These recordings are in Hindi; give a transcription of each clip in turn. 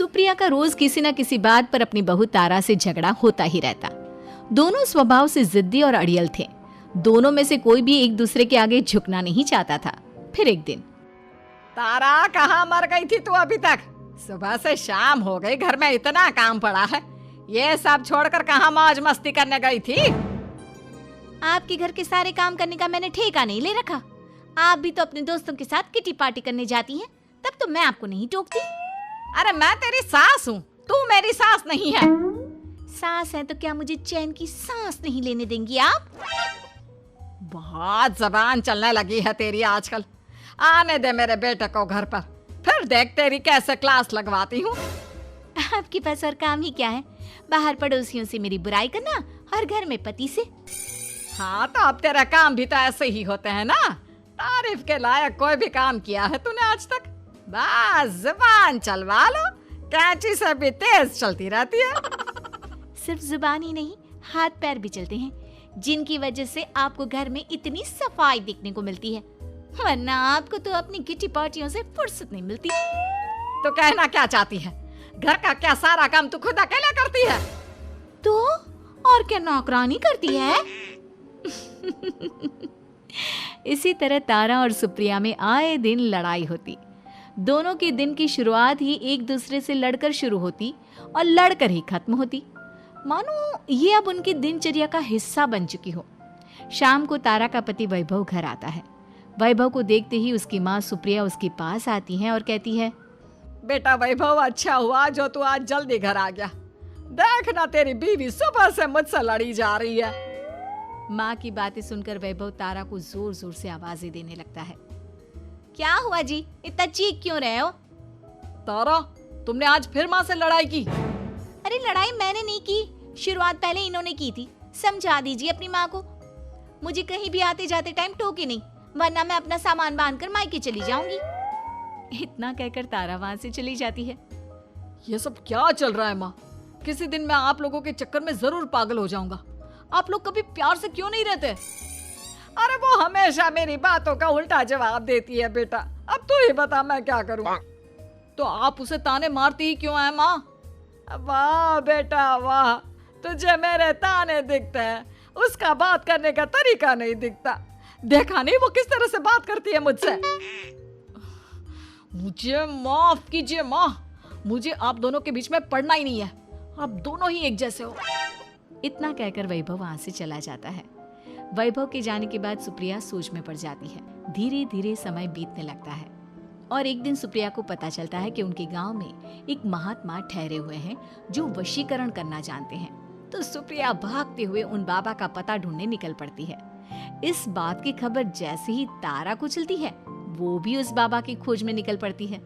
सुप्रिया का रोज किसी न किसी बात पर अपनी बहू तारा से झगड़ा होता ही रहता। दोनों स्वभाव से जिद्दी और अड़ियल थे। दोनों में से कोई भी एक दूसरे के आगे झुकना नहीं चाहता था। फिर एक दिन, तारा कहाँ मर गई थी तू अभी तक? सुबह से शाम हो गई, घर में इतना काम पड़ा है, ये सब छोड़कर कहाँ मौज मस्ती करने गई थी? आपके घर के सारे काम करने का मैंने ठेका नहीं ले रखा। आप भी तो अपने दोस्तों के साथ किटी पार्टी करने जाती हैं, तब तो मैं आपको नहीं टोकती। अरे मैं तेरी सास हूँ, तू मेरी सास नहीं है। सास है तो क्या मुझे चैन की सांस नहीं लेने देंगी आप? बहुत जबान चलने लगी है तेरी आजकल। आने दे मेरे बेटे को घर पर, फिर देख तेरी कैसे क्लास लगवाती हूँ। आपके पास और काम ही क्या है? बाहर पड़ोसियों से मेरी बुराई करना और घर में पति से। हाँ तो अब तेरा काम भी तो ऐसे ही होते हैं ना। तारीफ के लायक कोई भी काम किया है तूने आज तक? बस जुबान चलवा लो, कैंची से भी तेज चलती रहती है। सिर्फ जुबान ही नहीं, हाथ पैर भी चलते हैं, जिनकी वजह से आपको घर में इतनी सफाई देखने को मिलती है, वरना आपको तो अपनी किटी पार्टियों से फुर्सत नहीं मिलती। तो कहना क्या चाहती है? घर का क्या सारा काम तू खुद अकेला करती है? तो और क्या नौकरानी करती है? इसी तरह तारा और सुप्रिया में आए दिन लड़ाई होती। दोनों के दिन की शुरुआत ही एक दूसरे से लड़कर शुरू होती और लड़कर ही खत्म होती, मानो ये अब उनकी दिनचर्या का हिस्सा बन चुकी हो। शाम को तारा का पति वैभव घर आता है। वैभव को देखते ही उसकी माँ सुप्रिया उसके पास आती है और कहती है, बेटा वैभव, अच्छा हुआ जो तू आज जल्दी घर आ गया। देखना तेरी बीवी सुबह से मुझसे लड़ी जा रही है। माँ की बातें सुनकर वैभव तारा को जोर जोर से आवाजें देने लगता है। क्या हुआ जी, इतना चीख क्यों रहे हो? तारा, तुमने आज फिर माँ से लड़ाई की? अरे लड़ाई मैंने नहीं की, शुरुआत पहले इन्होंने की थी। समझा दीजिए अपनी माँ को। मुझे कहीं भी आते जाते टाइम टोके नहीं, वरना मैं अपना सामान बांधकर मायके चली जाऊंगी। इतना कहकर तारा वहां से चली जाती है। ये सब क्या चल रहा है माँ? किसी दिन मैं आप लोगों के चक्कर में जरूर पागल हो जाऊंगा। आप लोग कभी प्यार से क्यों नहीं रहते? अरे वो हमेशा मेरी बातों का उल्टा जवाब देती है बेटा। अब तू ही बता मैं क्या करूं? तो आप उसे ताने मारती ही क्यों है माँ? वाह बेटा वाह, तुझे मेरे ताने दिखते हैं, उसका बात करने का तरीका नहीं दिखता। देखा नहीं वो किस तरह से बात करती है मुझसे। मुझे माफ कीजिए माँ, मुझे आप दोनों के बीच में पड़ना ही नहीं है। आप दोनों ही एक जैसे हो। इतना कहकर वैभव वहां से चला जाता है। वैभव के जाने के बाद सुप्रिया सोच में पड़ जाती है। धीरे धीरे समय बीतने लगता है और एक दिन सुप्रिया को पता चलता है कि उनके गांव में एक महात्मा ठहरे हुए हैं जो वशीकरण करना जानते हैं। तो सुप्रिया भागते हुए उन बाबा का पता ढूंढने निकल पड़ती है। इस बात की खबर जैसे ही तारा को चलती है, वो भी उस बाबा की खोज में निकल पड़ती है।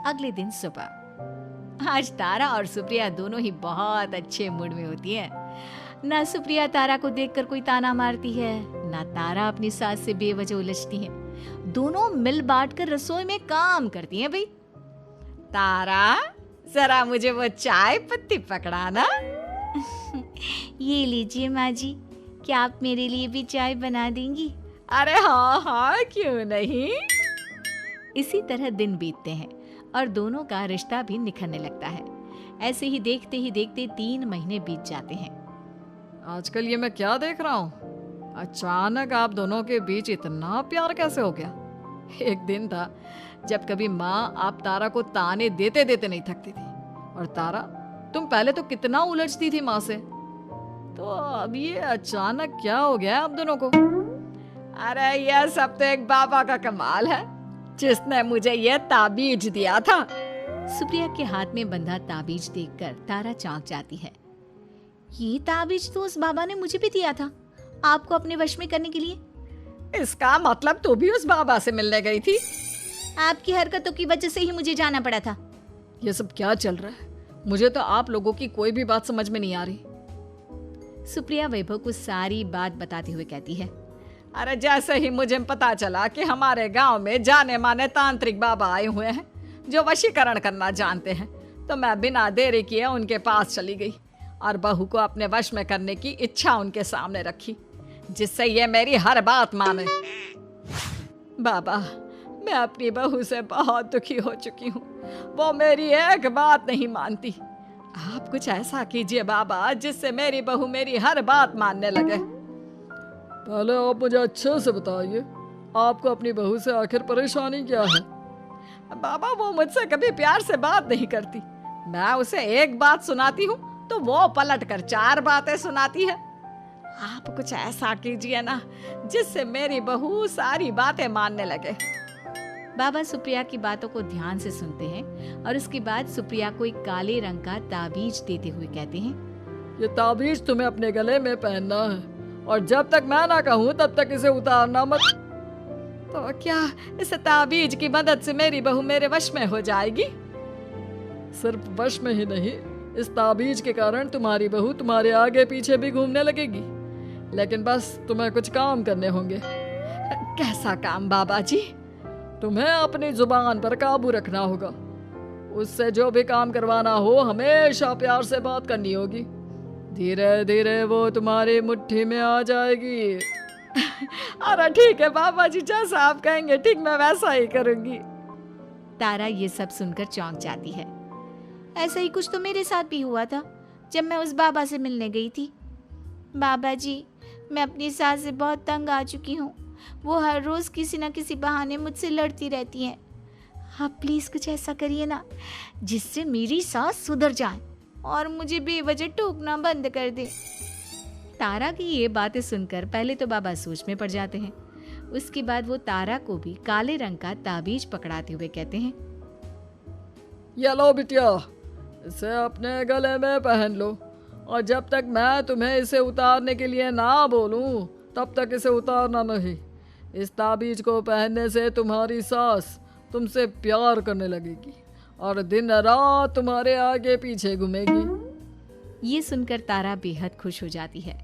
अगले दिन सुबह, आज तारा और सुप्रिया दोनों ही बहुत अच्छे मूड में होती है। ना सुप्रिया तारा को देखकर कोई ताना मारती है, ना तारा अपनी सास से बेवजह उलझती है। दोनों मिल बांट कर रसोई में काम करती हैं। भाई तारा, जरा मुझे वो चाय पत्ती पकड़ाना। ये लीजिए माँ जी, क्या आप मेरे लिए भी चाय बना देंगी? अरे हाँ हाँ, क्यों नहीं। इसी तरह दिन बीतते हैं और दोनों का रिश्ता भी निखरने लगता है। ऐसे ही देखते 3 महीने बीत जाते हैं। आजकल ये मैं क्या देख रहा हूँ? अचानक आप दोनों के बीच इतना प्यार कैसे हो गया? एक दिन था जब कभी माँ आप तारा को ताने देते देते नहीं थकती थी, और तारा तुम पहले तो कितना उलझती थी माँ से, तो अब ये अचानक क्या हो गया आप दोनों को? अरे यह सब तो एक बाबा का कमाल है, जिसने मुझे ये ताबीज दिया था। सुप्रिया के हाथ में बंधा ताबीज देखकर तारा चौंक जाती है। ये ताबीज तो उस बाबा ने मुझे भी दिया था, आपको अपने वश में करने के लिए। इसका मतलब तू भी उस बाबा से मिलने गई थी? आपकी हरकतों की वजह से ही मुझे जाना पड़ा था। ये सब क्या चल रहा है? मुझे तो आप लोगों की कोई भी बात समझ में नहीं आ रही। सुप्रिया वैभव को सारी बात बताते हुए कहती है, अरे जैसे ही मुझे पता चला कि हमारे गांव में जाने माने तांत्रिक बाबा आए हुए हैं जो वशीकरण करना जानते हैं, तो मैं बिना देरी किए उनके पास चली गई और बहू को अपने वश में करने की इच्छा उनके सामने रखी, जिससे ये मेरी हर बात माने। बाबा, मैं अपनी बहू से बहुत दुखी हो चुकी हूँ। वो मेरी एक बात नहीं मानती। आप कुछ ऐसा कीजिए बाबा जिससे मेरी बहू मेरी हर बात मानने लगे। पहले आप मुझे अच्छे से बताइए, आपको अपनी बहू से आखिर परेशानी क्या है? बाबा वो मुझसे कभी प्यार से बात नहीं करती। मैं उसे एक बात सुनाती हूँ तो वो पलट कर 4 बातें सुनाती है। आप कुछ ऐसा कीजिए ना जिससे मेरी बहू सारी बातें मानने लगे। बाबा सुप्रिया की बातों को ध्यान से सुनते हैं और उसके बाद सुप्रिया को एक काले रंग का ताबीज देते हुए कहते हैं, ये ताबीज तुम्हें अपने गले में पहनना है और जब तक मैं ना कहूँ तब तक इसे उतारना मत। तो क्या इस ताबीज की मदद से मेरी बहू मेरे वश में हो जाएगी? सिर्फ वश में ही नहीं, इस ताबीज के कारण तुम्हारी बहू तुम्हारे आगे पीछे भी घूमने लगेगी। लेकिन बस तुम्हें कुछ काम करने होंगे। कैसा काम बाबा जी? तुम्हें अपनी जुबान पर काबू रखना होगा। उससे जो भी काम करवाना हो हमेशा प्यार से बात करनी होगी। धीरे धीरे वो तुम्हारी मुट्ठी में आ जाएगी। अरे ठीक है बाबा जी, जैसा आप कहेंगे ठीक मैं वैसा ही करूंगी। तारा ये सब सुनकर चौंक जाती है। ऐसा ही कुछ तो मेरे साथ भी हुआ था जब मैं उस बाबा से मिलने गई थी। बाबा जी, मैं अपनी सास से बहुत तंग आ चुकी हूँ। वो हर रोज़ किसी न किसी बहाने मुझसे लड़ती रहती हैं। आप प्लीज़ कुछ ऐसा करिए ना जिससे मेरी सास सुधर जाए और मुझे बेवजह टोकना बंद कर दे। तारा की ये बातें सुनकर पहले तो बाबा सोच में पड़ जाते हैं। उसके बाद वो तारा को भी काले रंग का ताबीज पकड़ाते हुए कहते हैं, ये लो बिटिया, इसे अपने गले में पहन लो और जब तक मैं तुम्हें इसे उतारने के लिए ना बोलूं तब तक इसे उतारना नहीं। इस ताबीज को पहनने से तुम्हारी सास तुमसे प्यार करने लगेगी और दिन रात तुम्हारे आगे पीछे घूमेगी। ये सुनकर तारा बेहद खुश हो जाती है।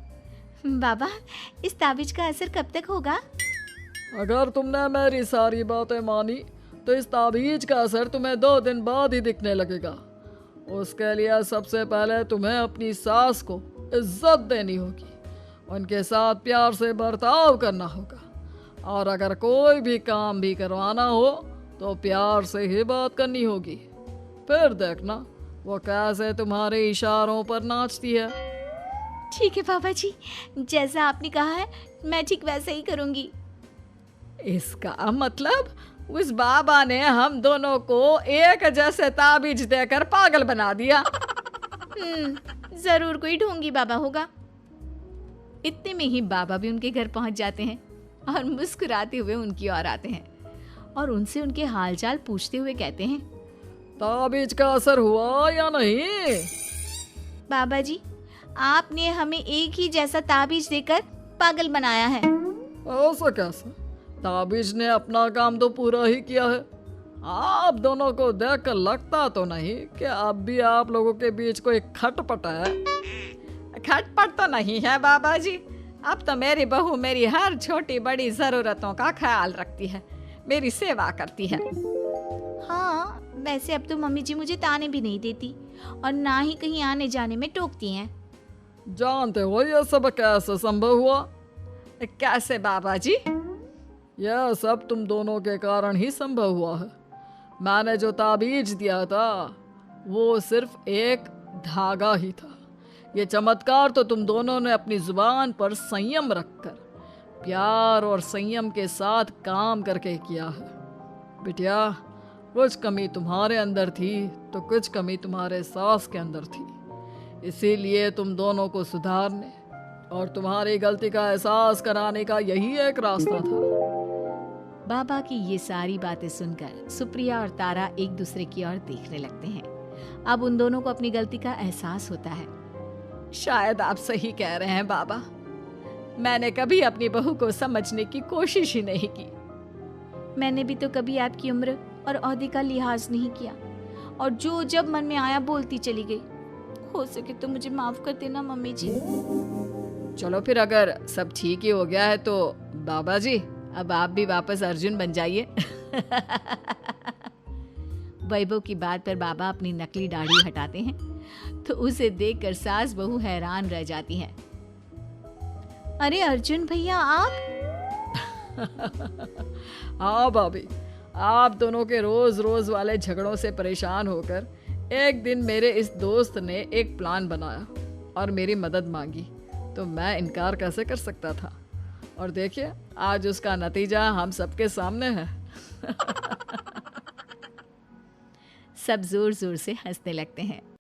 बाबा, इस ताबीज का असर कब तक होगा? अगर तुमने मेरी सारी बातें मानी तो इस ताबीज का असर तुम्हें 2 दिन बाद ही दिखने लगेगा। उसके लिए सबसे पहले तुम्हें अपनी सास को इज्जत देनी होगी, उनके साथ प्यार से बर्ताव करना होगा और अगर कोई भी काम भी करवाना हो तो प्यार से ही बात करनी होगी। फिर देखना वो कैसे तुम्हारे इशारों पर नाचती है। ठीक है बाबा जी, जैसा आपने कहा है मैं ठीक वैसे ही करूंगी। इसका मतलब उस बाबा ने हम दोनों को एक जैसे ताबीज देकर पागल बना दिया। जरूर कोई ढोंगी बाबा होगा। इतने में ही बाबा भी उनके घर पहुंच जाते हैं और मुस्कुराते हुए उनकी ओर आते हैं और उनसे उनके हालचाल पूछते हुए कहते हैं, ताबीज का असर हुआ या नहीं? बाबा जी, आपने हमें एक ही जैसा ताबीज देकर पागल बनाया है। ऐसा कैसे? ताबीज ने अपना काम तो पूरा ही किया है। आप दोनों को देखकर लगता तो नहीं कि अब भी आप लोगों के बीच कोई खटपट है। खटपट तो नहीं है बाबा जी। अब तो मेरी बहू मेरी हर छोटी बड़ी जरूरतों का ख्याल रखती है, मेरी सेवा करती है। हाँ, वैसे अब तो मम्मी जी मुझे ताने भी नहीं देती और ना ही कहीं आने जाने में टोकती हैं। जानते हो ये सब कैसे संभव हुआ? कैसे बाबा जी? यह सब तुम दोनों के कारण ही संभव हुआ है। मैंने जो ताबीज दिया था वो सिर्फ एक धागा ही था। ये चमत्कार तो तुम दोनों ने अपनी जुबान पर संयम रखकर प्यार और संयम के साथ काम करके किया है। बिटिया, कुछ कमी तुम्हारे अंदर थी तो कुछ कमी तुम्हारे सास के अंदर थी। इसीलिए तुम दोनों को सुधारने और तुम्हारी गलती का एहसास कराने का यही एक रास्ता था। बाबा की ये सारी बातें सुनकर सुप्रिया और तारा एक दूसरे की ओर देखने लगते हैं। अब उन दोनों को अपनी गलती का एहसास होता है। शायद आप सही कह रहे हैं बाबा। मैंने कभी अपनी बहू को समझने की कोशिश ही नहीं की। मैंने भी तो कभी आपकी उम्र और ओहदे का लिहाज नहीं किया और जो जब मन में आया बोलती चली गई। हो सके तो मुझे माफ कर देना मम्मी जी। चलो फिर, अगर सब ठीक ही हो गया है तो बाबा जी अब आप भी वापस अर्जुन बन जाइए। वैभव की बात पर बाबा अपनी नकली दाढ़ी हटाते हैं तो उसे देखकर सास बहू हैरान रह जाती हैं। अरे अर्जुन भैया, आप? हाँ भाभी, आप दोनों के रोज रोज वाले झगड़ों से परेशान होकर एक दिन मेरे इस दोस्त ने एक प्लान बनाया और मेरी मदद मांगी, तो मैं इनकार कैसे कर सकता था। और देखिए आज उसका नतीजा हम सबके सामने है। सब जोर जोर से हंसने लगते हैं।